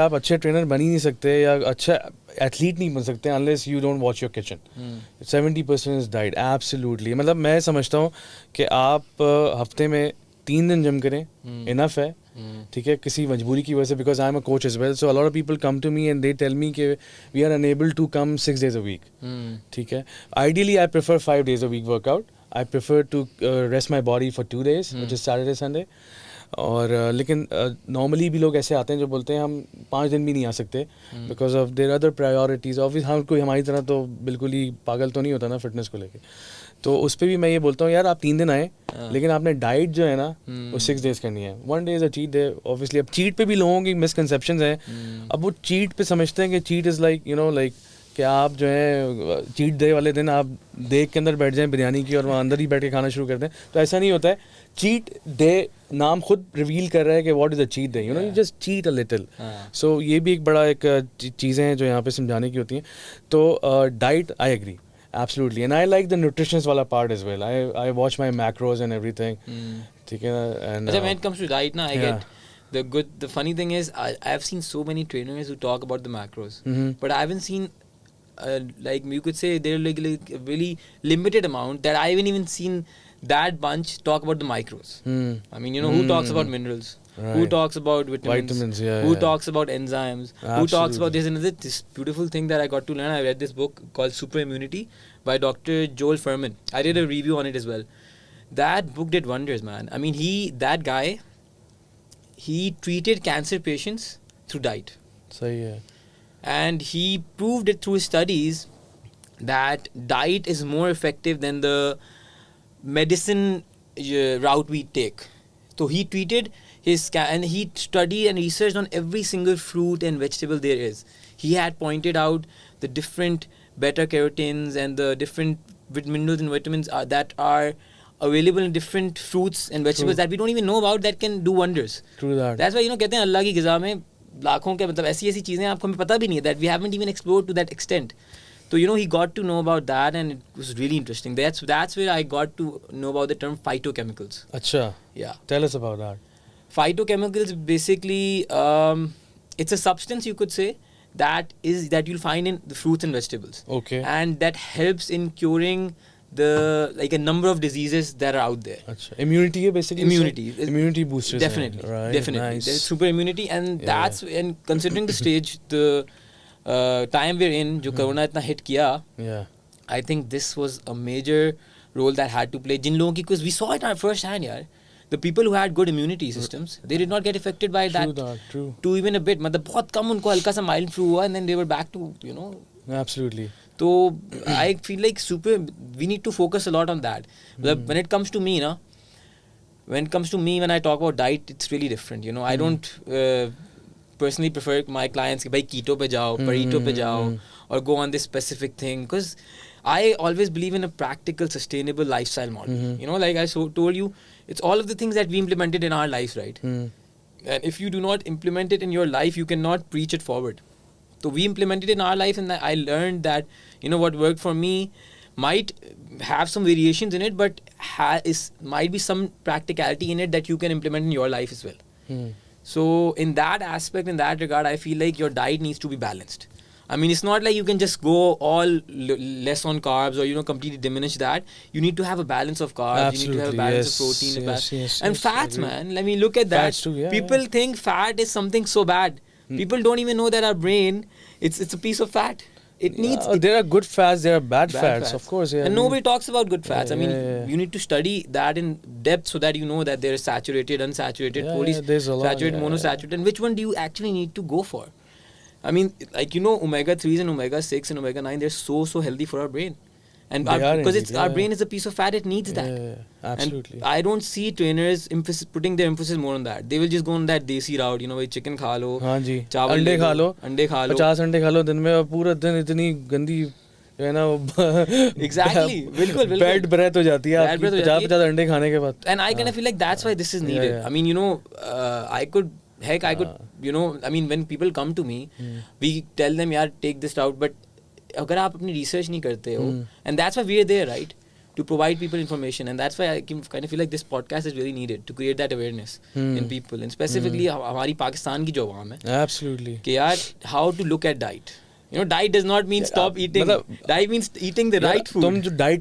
आप अच्छे ट्रेनर बन ही नहीं सकते या अच्छा एथलीट नहीं बन सकते unless you don't watch your kitchen. 70% is diet. Absolutely. मतलब मैं समझता हूँ कि आप हफ्ते में 3 दिन जिम करें इनफ है. ठीक है, किसी मजबूरी की वजह से, because I am a coach as well, so a lot of people come to me and they tell me कि we are unable to come 6 days a week. ठीक है, ideally I prefer 5 days a week workout. I prefer to rest my body for 2 days, which is Saturday, Sunday. और लेकिन normally भी लोग ऐसे आते हैं जो बोलते हैं हम 5 दिन भी नहीं आ सकते because of their other priorities. Obvious हम कोई हमारी तरह तो बिल्कुल ही पागल तो नहीं होता ना फिटनेस को लेके. तो उस पर भी मैं ये बोलता हूँ यार आप 3 दिन आए लेकिन आपने डाइट जो है ना वो 6 days करनी है. 1 day is a cheat day. Obviously अब चीट पे भी लोगों की मिसकंसेप्शंस हैं. अब वो चीट पे समझते हैं कि cheat is like you know like कि आप जो है चीट डे वाले दिन आप देख के अंदर बैठ जाएं बिरयानी की और वहाँ अंदर ही बैठ के खाना शुरू कर दें. तो ऐसा नहीं होता है. चीट डे नाम खुद रिवील कर रहा है कि what is a cheat day. You know you just cheat a little. So ये भी एक बड़ा एक चीज़ें हैं जो यहाँ पे समझाने की होती हैं. तो diet I agree absolutely and I like the nutritions वाला part as well. I watch my macros and everything. ठीक है. And when it comes to diet na, I get the funny thing is I've seen so many trainers who talk about the macros, but I haven't seen like you could say they're like a really limited amount that I haven't even seen that bunch talk about the micros. I mean, you know, who talks about minerals, who talks about vitamins, who talks about enzymes, who talks about this beautiful thing that I got to learn. I read this book called Super Immunity by Dr. Joel Fuhrman. I did a review on it as well. That book did wonders, man. I mean, that guy, he treated cancer patients through diet. सही है. And he proved it through his studies that diet is more effective than the medicine route we take. So he treated and he studied and researched on every single fruit and vegetable there is. He had pointed out the different beta carotenes and the different minerals and vitamins that are available in different fruits and vegetables that we don't even know about that can do wonders. True that. That's why, you know, कहते हैं अल्लाह की ग़िज़ा में लाखों के मतलब ऐसी चीज़ें आपको हमें पता भी नहीं है that we haven't even explored to that extent. So, you know, he got to know about that and it was really interesting. That's where I got to know about the term phytochemicals. Acha. Yeah. Tell us about that. Phytochemicals basically, it's a substance you could say that you'll find in the fruits and vegetables. Okay. And that helps in curing a number of diseases that are out there. Achha. Immunity है basically. Immunity boosters. Definitely. Right. Definitely. Nice. There's super immunity and and considering the stage, the time we're in, जो corona इतना hit किया, I think this was a major role that had to play. जिन लोगों की, because we saw it first hand, यार. The people who had good immunity systems, they did not get affected by that. True. To even a bit. मतलब बहुत कम उनको हल्का सा mild flu हुआ and then they were back to, you know. Absolutely. So I feel like we need to focus a lot on that. When it comes to me, when I talk about diet, it's really different. You know, I don't personally prefer my clients कि भाई keto पे जाओ, burrito पे जाओ, or go on this specific thing, because I always believe in a practical, sustainable lifestyle model. You know, like I told you, it's all of the things that we implemented in our lives, right? And if you do not implement it in your life, you cannot preach it forward. So we implemented it in our life, and I learned that, you know, what worked for me might have some variations in it, but might be some practicality in it that you can implement in your life as well. So in that aspect, in that regard, I feel like your diet needs to be balanced. I mean, it's not like you can just go all less on carbs or, you know, completely diminish that. You need to have a balance of carbs. Absolutely, you need to have a balance of protein. And fats, man. Let me look at that. Fats too, People think fat is something so bad. People don't even know that our brain, it's a piece of fat. It needs... there are good fats, there are bad fats, of course. Yeah, and nobody talks about good fats. I mean, you need to study that in depth so that you know that there is saturated, unsaturated, saturated, monosaturated, and which one do you actually need to go for. I mean, like, you know, omega-3s and omega-6 and omega-9, they're so healthy for our brain. And because our brain is a piece of fat, it needs that. Yeah, absolutely. And I don't see trainers putting their emphasis more on that. They will just go on that desi route, you know, chicken खा लो, चावल अंडे खा लो, 50 अंडे खा लो दिन में, और पूरा दिन इतनी गंदी है ना exactly बिल्कुल बैड ब्रेथ हो जाती है 50 अंडे खाने के बाद. And I kind of feel like that's why this is needed. I mean, you know, I could, you know, I mean, when people come to me, we tell them, yaar, take this route, but अगर आप अपनी research नहीं करते हो, and that's why we are there, right? to provide people information, and that's why I kind of feel like this podcast is really needed to create that awareness in people, and specifically हमारी पाकिस्तान की जो आवाम है Absolutely. कि यार how to look at diet. You know, diet does not mean stop eating. मतलब Diet means eating the right food. तुम जो diet